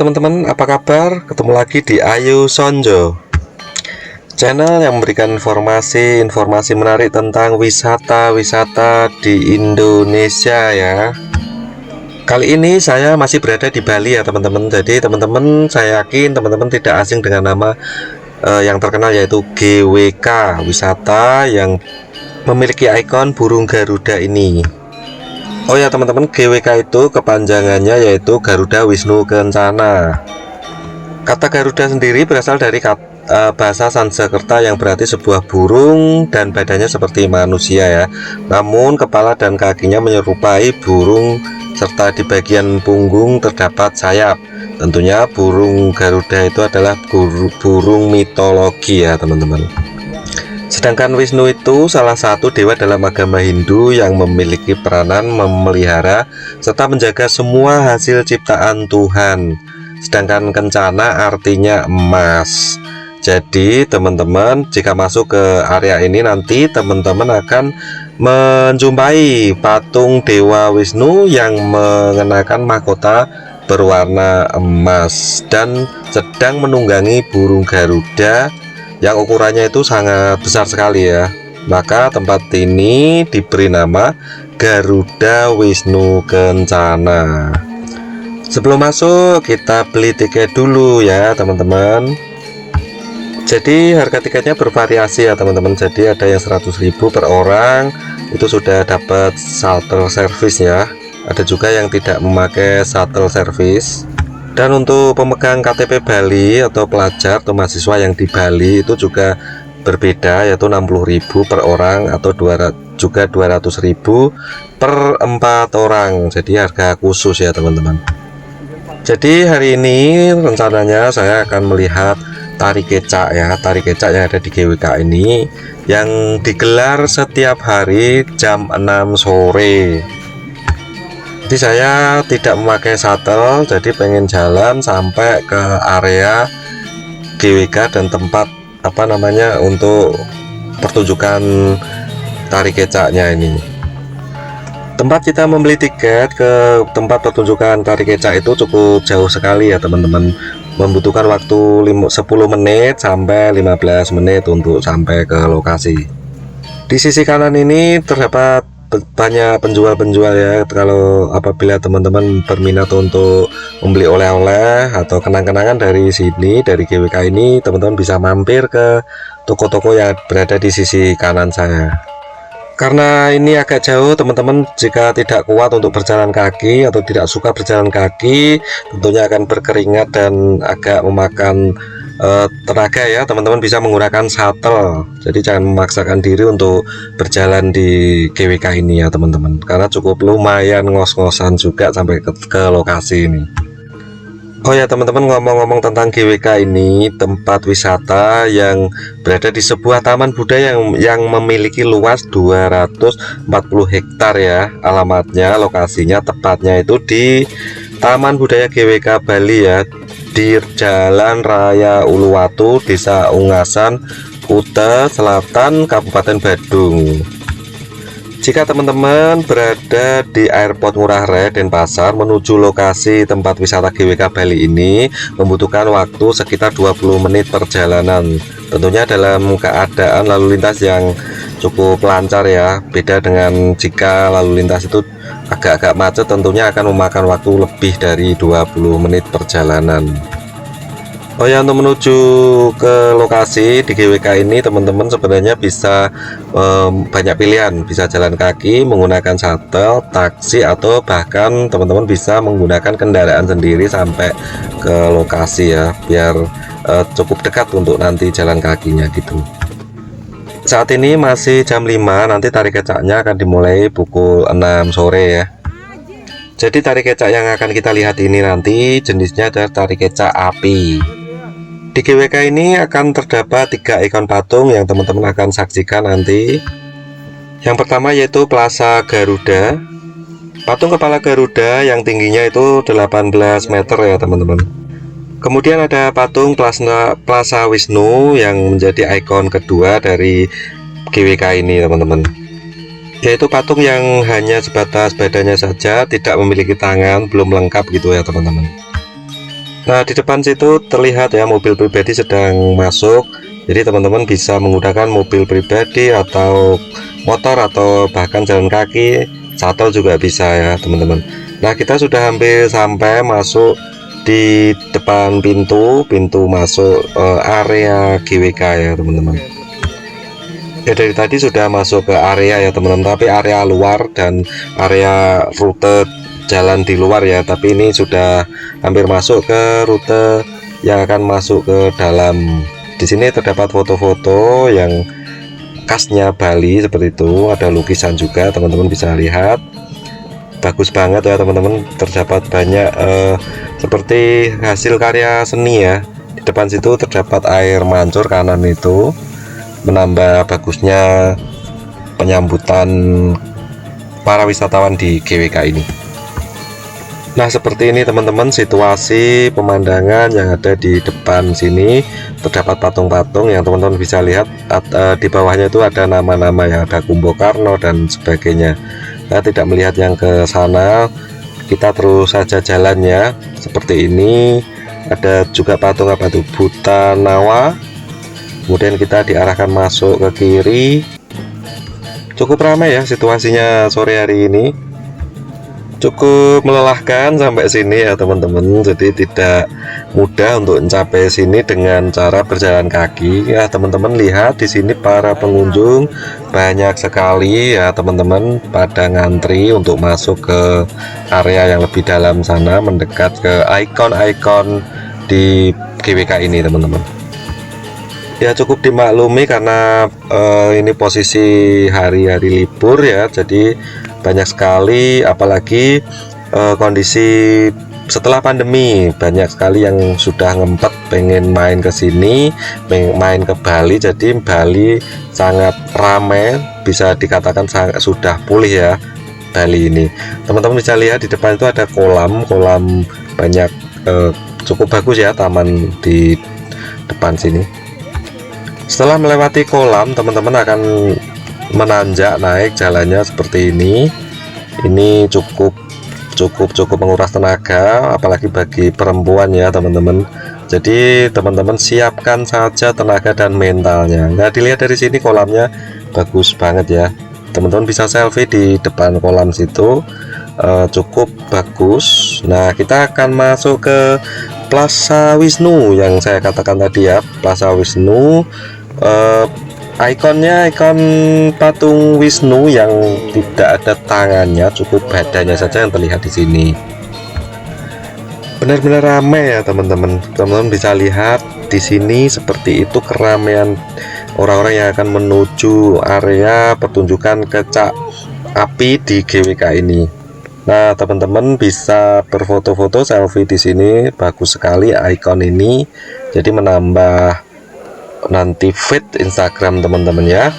teman-teman, apa kabar? Ketemu lagi di Ayu Sonjo, channel yang memberikan informasi menarik tentang wisata-wisata di Indonesia ya. Kali ini saya masih berada di Bali ya teman-teman. Jadi teman-teman, saya yakin teman-teman tidak asing dengan nama yang terkenal, yaitu GWK, wisata yang memiliki ikon burung Garuda ini. Oh ya teman-teman, GWK itu kepanjangannya yaitu Garuda Wisnu Kencana. Kata Garuda sendiri berasal dari bahasa Sanskerta yang berarti sebuah burung dan badannya seperti manusia ya. Namun kepala dan kakinya menyerupai burung serta di bagian punggung terdapat sayap. Tentunya burung Garuda itu adalah burung mitologi ya teman-teman. Sedangkan Wisnu itu salah satu dewa dalam agama Hindu yang memiliki peranan memelihara serta menjaga semua hasil ciptaan Tuhan. Sedangkan Kencana artinya emas. Jadi teman-teman, jika masuk ke area ini nanti teman-teman akan menjumpai patung Dewa Wisnu yang mengenakan mahkota berwarna emas dan sedang menunggangi burung Garuda yang ukurannya itu sangat besar sekali ya. Maka tempat ini diberi nama Garuda Wisnu Kencana. Sebelum masuk, kita beli tiket dulu ya teman-teman. Jadi harga tiketnya bervariasi ya teman-teman. Jadi ada yang 100.000 per orang, itu sudah dapat shuttle service ya. Ada juga yang tidak memakai shuttle service. Dan untuk pemegang KTP Bali atau pelajar atau mahasiswa yang di Bali itu juga berbeda, yaitu 60.000 per orang atau 200.000 per 4 orang. Jadi harga khusus ya teman-teman. Jadi hari ini rencananya saya akan melihat tari kecak ya. Tari kecak yang ada di GWK ini yang digelar setiap hari jam 6 sore. Jadi saya tidak memakai shuttle, jadi pengen jalan sampai ke area GWK dan tempat untuk pertunjukan tari kecaknya ini. Tempat kita membeli tiket ke tempat pertunjukan tari kecak itu cukup jauh sekali ya teman-teman. Membutuhkan waktu 10 menit sampai 15 menit untuk sampai ke lokasi. Di sisi kanan ini terdapat banyak penjual-penjual ya. Kalau apabila teman-teman berminat untuk membeli oleh-oleh atau kenang-kenangan dari sini, dari GWK ini, teman-teman bisa mampir ke toko-toko yang berada di sisi kanan saya. Karena ini agak jauh teman-teman, jika tidak kuat untuk berjalan kaki atau tidak suka berjalan kaki, tentunya akan berkeringat dan agak memakan tenaga ya, teman-teman bisa menggunakan shuttle. Jadi jangan memaksakan diri untuk berjalan di GWK ini ya teman-teman, karena cukup lumayan ngos-ngosan juga sampai ke lokasi ini. Oh ya teman-teman, ngomong-ngomong tentang GWK ini, tempat wisata yang berada di sebuah taman budaya yang memiliki luas 240 hektar ya. Alamatnya, lokasinya tepatnya itu di Taman Budaya GWK Bali ya, di Jalan Raya Uluwatu, Desa Ungasan, Kuta Selatan, Kabupaten Badung. Jika teman-teman berada di Airport Ngurah Rai Denpasar menuju lokasi tempat wisata GWK Bali ini membutuhkan waktu sekitar 20 menit perjalanan. Tentunya dalam keadaan lalu lintas yang cukup lancar ya. Beda dengan jika lalu lintas itu agak-agak macet, tentunya akan memakan waktu lebih dari 20 menit perjalanan. Oh ya, untuk menuju ke lokasi di GWK ini teman-teman sebenarnya bisa banyak pilihan, bisa jalan kaki, menggunakan shuttle, taksi, atau bahkan teman-teman bisa menggunakan kendaraan sendiri sampai ke lokasi ya, biar cukup dekat untuk nanti jalan kakinya gitu. Saat ini masih jam 5, nanti tari kecaknya akan dimulai pukul 6 sore ya. Jadi tari kecak yang akan kita lihat ini nanti jenisnya adalah tari kecak api. Di GWK ini akan terdapat 3 ikon patung yang teman-teman akan saksikan nanti. Yang pertama yaitu Plaza Garuda. Patung kepala Garuda yang tingginya itu 18 meter ya teman-teman. Kemudian ada patung Plaza Wisnu yang menjadi ikon kedua dari GWK ini teman-teman, yaitu patung yang hanya sebatas badannya saja, tidak memiliki tangan, belum lengkap gitu ya teman-teman. Nah, di depan situ terlihat ya mobil pribadi sedang masuk. Jadi teman-teman bisa menggunakan mobil pribadi atau motor atau bahkan jalan kaki, shuttle juga bisa ya teman-teman. Nah, kita sudah hampir sampai masuk di depan pintu masuk area GWK ya teman-teman. Ya dari tadi sudah masuk ke area ya teman-teman, tapi area luar dan area rute jalan di luar ya, tapi ini sudah hampir masuk ke rute yang akan masuk ke dalam. Di sini terdapat foto-foto yang khasnya Bali seperti itu, ada lukisan juga teman-teman bisa lihat, bagus banget ya teman-teman. Terdapat banyak seperti hasil karya seni ya. Di depan situ terdapat air mancur kanan itu, menambah bagusnya penyambutan para wisatawan di GWK ini. Nah, seperti ini teman-teman situasi pemandangan yang ada di depan sini. Terdapat patung-patung yang teman-teman bisa lihat di bawahnya itu ada nama-nama yang ada Kumbokarno dan sebagainya. Saya tidak melihat yang ke sana, kita terus saja jalannya seperti ini. Ada juga patung apa itu, Buta Nawa. Kemudian kita diarahkan masuk ke kiri. Cukup ramai ya situasinya sore hari ini, cukup melelahkan sampai sini ya teman-teman. Jadi tidak mudah untuk mencapai sini dengan cara berjalan kaki ya teman-teman. Lihat di sini para pengunjung banyak sekali ya teman-teman, pada ngantri untuk masuk ke area yang lebih dalam sana, mendekat ke ikon-ikon di GWK ini teman-teman. Ya cukup dimaklumi karena ini posisi hari-hari libur ya, jadi banyak sekali, apalagi kondisi setelah pandemi, banyak sekali yang sudah ngempet pengen main ke sini, main ke Bali. Jadi Bali sangat ramai, bisa dikatakan sudah pulih ya Bali ini. Teman-teman bisa lihat di depan itu ada kolam banyak, cukup bagus ya taman di depan sini. Setelah melewati kolam, teman-teman akan menanjak naik jalannya seperti ini. Ini cukup menguras tenaga, apalagi bagi perempuan ya teman-teman. Jadi teman-teman siapkan saja tenaga dan mentalnya. Nah, dilihat dari sini kolamnya bagus banget ya. Teman-teman bisa selfie di depan kolam situ, cukup bagus. Nah, kita akan masuk ke Plaza Wisnu yang saya katakan tadi ya, Plaza Wisnu. Ikonnya ikon patung Wisnu yang tidak ada tangannya, cukup badannya saja yang terlihat di sini. Benar-benar ramai ya teman-teman. Teman-teman bisa lihat di sini seperti itu keramaian orang-orang yang akan menuju area pertunjukan kecak api di GWK ini. Nah, teman-teman bisa berfoto-foto selfie di sini, bagus sekali ikon ini. Jadi menambah nanti feed Instagram teman-teman ya.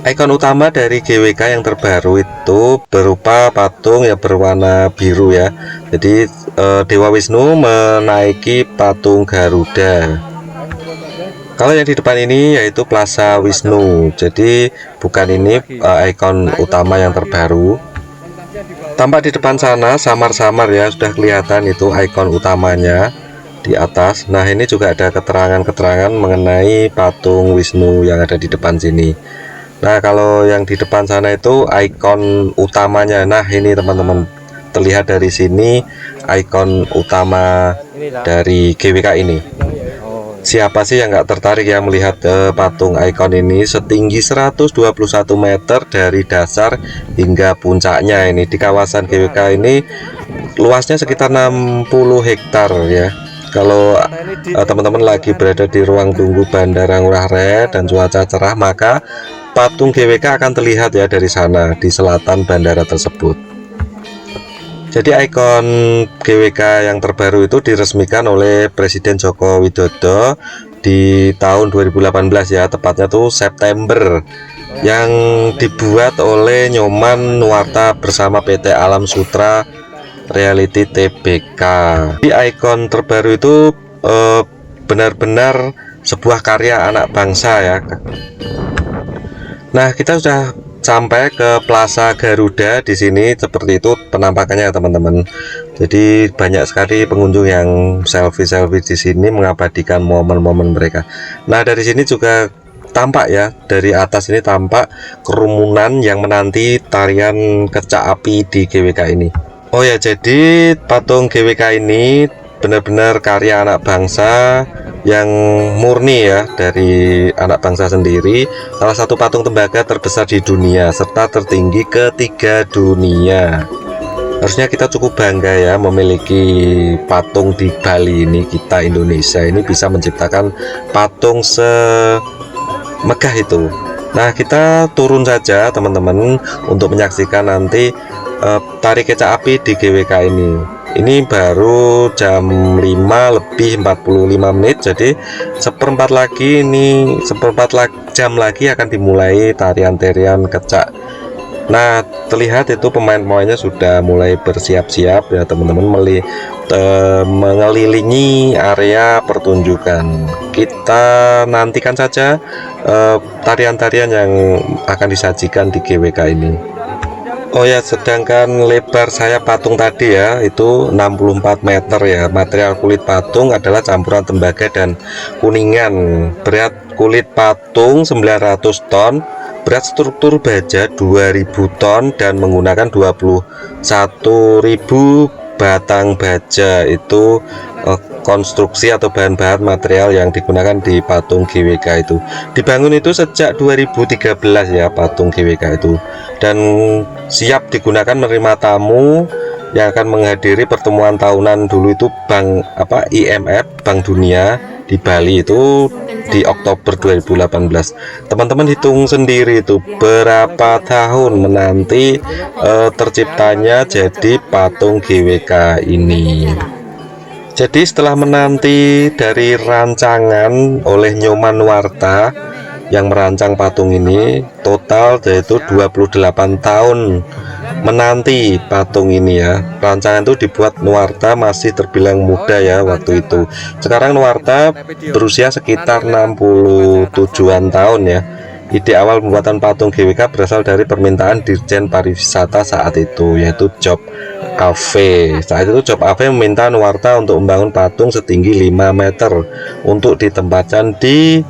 Ikon utama dari GWK yang terbaru itu berupa patung yang berwarna biru ya. Jadi Dewa Wisnu menaiki patung Garuda. Kalau yang di depan ini yaitu Plaza Wisnu. Jadi bukan ini ikon utama yang terbaru. Tampak di depan sana samar-samar ya, sudah kelihatan itu ikon utamanya di atas. Nah, ini juga ada keterangan-keterangan mengenai patung Wisnu yang ada di depan sini. Nah, kalau yang di depan sana itu ikon utamanya. Nah, ini teman-teman, terlihat dari sini ikon utama dari GWK ini. Siapa sih yang nggak tertarik ya melihat patung ikon ini setinggi 121 meter dari dasar hingga puncaknya. Ini di kawasan GWK ini luasnya sekitar 60 hektar ya. Kalau teman-teman lagi berada di ruang tunggu Bandara Ngurah Rai dan cuaca cerah, maka patung GWK akan terlihat ya dari sana di selatan bandara tersebut. Jadi ikon GWK yang terbaru itu diresmikan oleh Presiden Joko Widodo di tahun 2018 ya, tepatnya tuh September, yang dibuat oleh Nyoman Nuarta bersama PT Alam Sutra Reality Tbk. Di ikon terbaru itu benar-benar sebuah karya anak bangsa ya. Nah, kita sudah sampai ke Plaza Garuda. Di sini seperti itu penampakannya teman-teman. Jadi banyak sekali pengunjung yang selfie di sini mengabadikan momen-momen mereka. Nah, dari sini juga tampak ya, dari atas ini tampak kerumunan yang menanti tarian kecak api di GWK ini. Oh ya, jadi patung GWK ini benar-benar karya anak bangsa yang murni ya, dari anak bangsa sendiri. Salah satu patung tembaga terbesar di dunia serta tertinggi ketiga dunia. Harusnya kita cukup bangga ya memiliki patung di Bali ini. Kita Indonesia ini bisa menciptakan patung semegah itu. Nah, kita turun saja teman-teman untuk menyaksikan nanti tari kecak api di GWK ini. Ini baru jam 5 lebih 45 menit, jadi seperempat jam lagi akan dimulai tarian-tarian kecak. Nah, terlihat itu pemain-pemainnya sudah mulai bersiap-siap ya teman-teman, mengelilingi area pertunjukan. Kita nantikan saja tarian-tarian yang akan disajikan di GWK ini. Oh ya, sedangkan lebar sayap patung tadi ya itu 64 meter ya. Material kulit patung adalah campuran tembaga dan kuningan. Berat kulit patung 900 ton, berat struktur baja 2000 ton dan menggunakan 21.000 batang baja. Itu konstruksi atau bahan-bahan material yang digunakan di patung GWK itu. Dibangun itu sejak 2013 ya patung GWK itu, dan siap digunakan menerima tamu yang akan menghadiri pertemuan tahunan dulu itu IMF, Bank Dunia di Bali itu di Oktober 2018. Teman-teman hitung sendiri itu berapa tahun menanti terciptanya jadi patung GWK ini. Jadi setelah menanti dari rancangan oleh Nyoman Nuarta yang merancang patung ini, total yaitu 28 tahun menanti patung ini ya. Rancangan itu dibuat Nuarta masih terbilang muda ya waktu itu. Sekarang Nuarta berusia sekitar 67-an tahun ya. Ide awal pembuatan patung GWK berasal dari permintaan Dirjen Pariwisata saat itu, yaitu Job Ave. Saat itu Job Ave meminta Nuarta untuk membangun patung setinggi 5 meter untuk ditempatkan di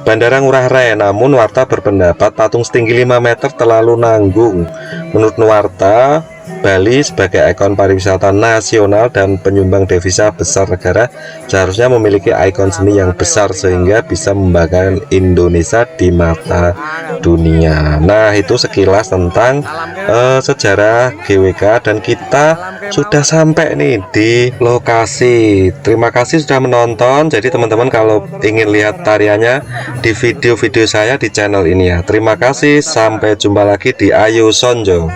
Bandara Ngurah Rai. Namun Nuarta berpendapat patung setinggi 5 meter terlalu nanggung. Menurut Nuarta, Bali sebagai ikon pariwisata nasional dan penyumbang devisa besar negara seharusnya memiliki ikon seni yang besar sehingga bisa membanggakan Indonesia di mata dunia. Nah, itu sekilas tentang sejarah GWK, dan kita sudah sampai nih di lokasi. Terima kasih sudah menonton. Jadi teman-teman kalau ingin lihat tariannya di video-video saya di channel ini ya. Terima kasih, sampai jumpa lagi di Ayu Sonjo.